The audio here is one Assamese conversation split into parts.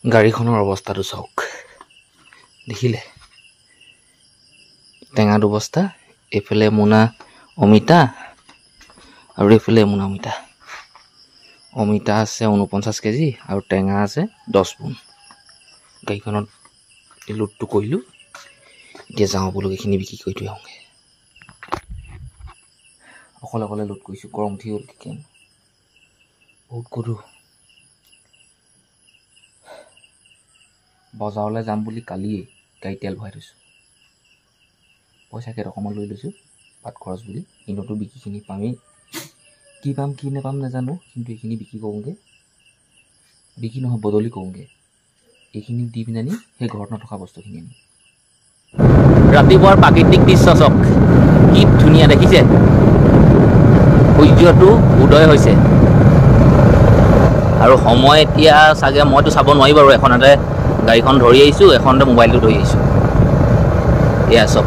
গাড়ীখনৰ অৱস্থাটো চাওক দেখিলে টেঙা দুবস্তা এইফালে মোনা অমিতা আৰু এইফালে মোনা অমিতা আছে 49 কেজি আৰু টেঙা আছে 10 পোন গাড়ীখনত লোডটো কৰিলোঁ এতিয়া যাওঁ বোলো এইখিনি বিক্ৰী কৰি থৈ আহোঁগৈ অকলে লোড কৰিছোঁ গৰম উঠি গ'ল কি বহুত গধু বজাৰলৈ যাম বুলি কালিয়ে গাড়ী তেল ভৰাই থৈছোঁ পইচা কেইটকামান লৈ লৈছোঁ ভাত খৰচ বুলি কিন্তু বিক্ৰীখিনি পামেই কি পাম কি নাপাম নাজানো কিন্তু এইখিনি বিক্ৰী কৰোঁগৈ বিক্ৰী নহয় বদলি কৰোঁগৈ এইখিনি দি পিনে আনি সেই ঘৰত নথকা বস্তুখিনি আনি ৰাতিপুৱাৰ প্ৰাকৃতিক দৃশ্য চাওক কি ধুনীয়া দেখিছে সূৰ্যটো উদয় হৈছে আৰু সময় এতিয়া চাগে মইতো চাব নোৱাৰি বাৰু এখনতে গাড়ীখন ধৰি আহিছোঁ এখনতে মোবাইলটো ধৰি আহিছোঁ এয়া চাওক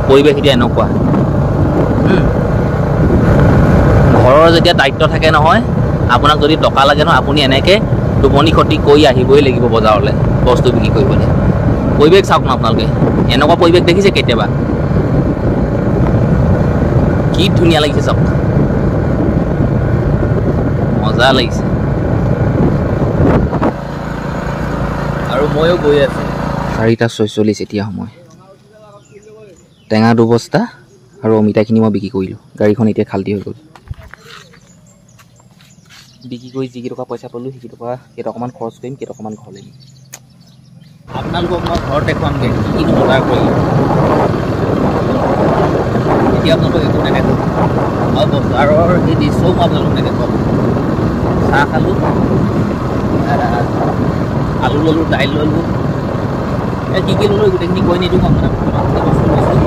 পৰিৱেশ এতিয়া এনেকুৱা ঘৰৰ যেতিয়া দায়িত্ব থাকে নহয় আপোনাক যদি টকা লাগে নহয় আপুনি এনেকৈ টোপনি ক্ষতি কৰি আহিবই লাগিব বজাৰলৈ বস্তু বিক্ৰী কৰিবলৈ পৰিৱেশ চাওক ন আপোনালোকে এনেকুৱা পৰিৱেশ দেখিছে কেতিয়াবা কি ধুনীয়া লাগিছে চাওক মজা লাগিছে আৰু ময়ো গৈ আছোঁ 4:46 এতিয়া সময় টেঙা দুবস্তা আৰু অমিতাখিনি মই বিক্ৰী কৰিলোঁ গাড়ীখন এতিয়া খালটি হৈ গ'ল বিক্ৰী কৰি যিকেইটকা পইচা পালোঁ কেইটকামান খৰচ কৰিম কেইটকামান ঘৰলৈ নিম আপোনালোকক মই ঘৰত দেখুৱামগৈ কিনো বজাৰ কৰিলোঁ এতিয়া আপোনালোকক একো নেদেখোঁ আৰু বজাৰৰ সেই দৃশ্যও মই আপোনালোকক নেদেখুৱাম চাহ খালোঁ আলু ল'লোঁ দাইল ল'লোঁ কি ল'লোঁ গোটেইখিনি কৈ নিদিওঁ আপোনাক বস্তু লৈছোঁ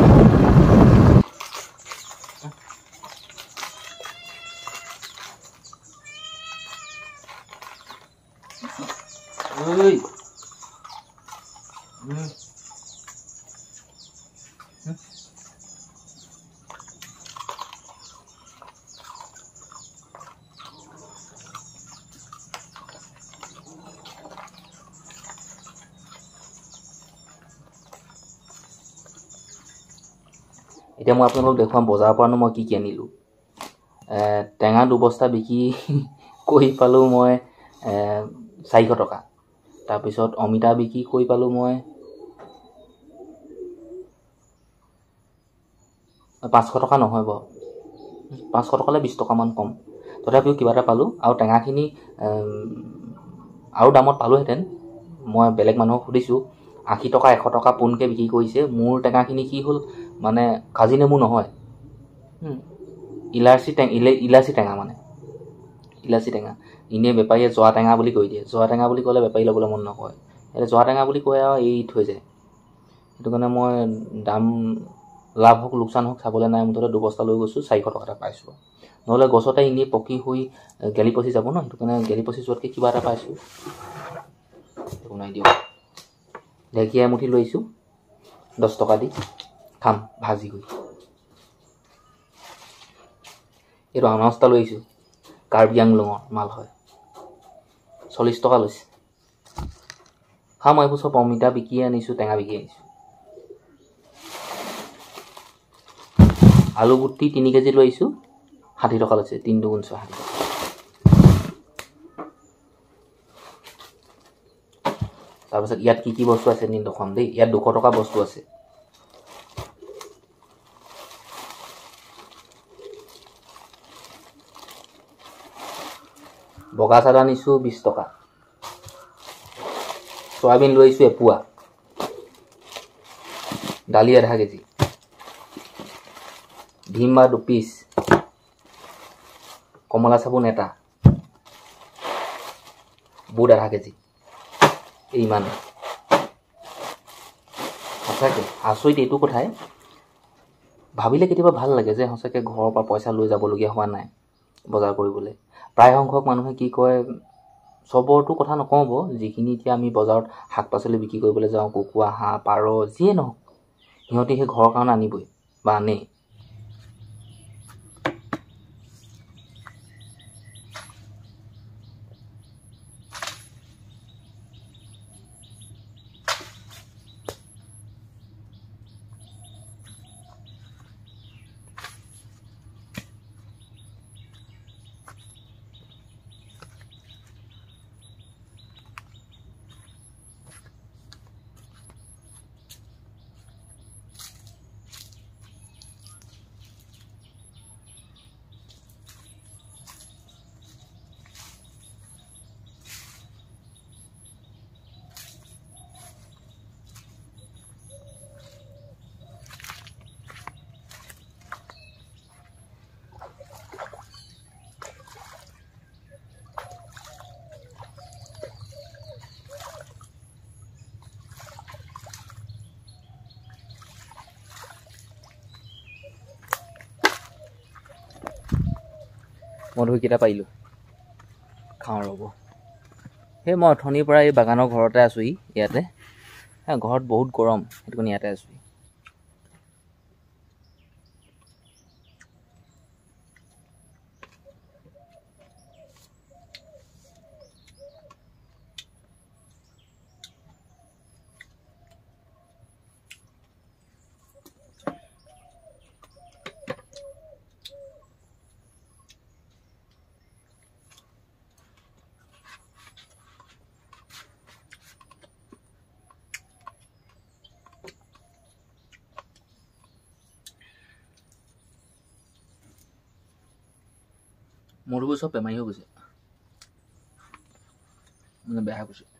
এতিয়া মই আপোনালোকক দেখুৱাম বজাৰৰ পৰানো মই কি আনিলোঁ টেঙা দুবস্তা বিক্ৰী কৰি পালোঁ মই 400 টকা তাৰপিছত অমিতা বিক্ৰী কৰি পালোঁ মই 500 টকা নহয় বাৰু 500 টকালৈ 20 টকামান কম তথাপিও কিবা এটা পালোঁ আৰু টেঙাখিনি আৰু দামত পালোঁহেঁতেন মই বেলেগ মানুহক সুধিছোঁ 80 টকা 100 টকা পোনকৈ বিক্ৰী কৰিছে মোৰ টেঙাখিনি কি হ'ল মানে কাজি নেমু নহয় ইলাচি টেঙা মানে ইলাচি টেঙা এনেই বেপাৰীয়ে জহা টেঙা বুলি কৈ দিয়ে জহা টেঙা বুলি ক'লে বেপাৰী ল'বলৈ মন নকৰে এতিয়া জহা টেঙা বুলি কয় আৰু এৰি থৈ যায় সেইটো কাৰণে মই দাম লাভ হওক লোকচান হওক চাবলৈ নাই মুঠতে দুবস্তা লৈ গৈছোঁ 400 টকা এটা পাইছোঁ নহ'লে গছতে এনেই পকি হৈ গেলি পচি যাব ন সেইটো কাৰণে গেলি পচি যোৱাতকৈ কিবা এটা পাইছোঁ নাই দিয়ক ঢেকীয়া এমুঠি লৈছোঁ 10 টকা দি খাম ভাজি কৰি এইটো আনাৰসটা লৈ আহিছোঁ কাৰ্বি আংলঙৰ মাল হয় 40 টকা লৈছে খাম মই এইবোৰ চব অমিতা বিকিয়ে আনিছোঁ টেঙা বিকি আনিছোঁ আলু গুটি 3 কেজি লৈ আহিছোঁ 60 টকা লৈছে 3 2 60 টকা তাৰপিছত ইয়াত কি বস্তু আছে নি দেখুৱাম দেই ইয়াত 200 টকা বস্তু আছে বগা চাদা আনিছোঁ 20 টকা সয়াবিন লৈ আহিছোঁ এপোৱা দালি আধা কেজি ভীম বা 2 পিচ কমলা চাবোন এটা বুট আধা কেজি ইমান সঁচাকৈ আচৰিত এইটো কথাই ভাবিলে কেতিয়াবা ভাল লাগে যে সঁচাকৈ ঘৰৰ পৰা পইচা লৈ যাবলগীয়া হোৱা নাই বজাৰ কৰিবলৈ প্ৰায় সংখ্যক মানুহে কি কয় চবৰটো কথা নকওঁ যিখিনি এতিয়া আমি বজাৰত শাক পাচলি বিক্ৰী কৰিবলৈ যাওঁ কুকুৰা হাঁহ পাৰ যিয়ে নহওক সিহঁতে সেই ঘৰৰ কাৰণে আনিবই বা আনেই মধুৰিকেইটা পাৰিলোঁ খাওঁ ৰ'ব। সেই মই অথনিৰ পৰা এই বাগানৰ ঘৰতে আছোঁহি ইয়াতে। ঘৰত বহুত গৰম, সেইটো কাৰণে ইয়াতে আছোঁহি। মধুবোৰ চব বেমাৰী হৈ গৈছে, মানে বেয়া হৈ গৈছে।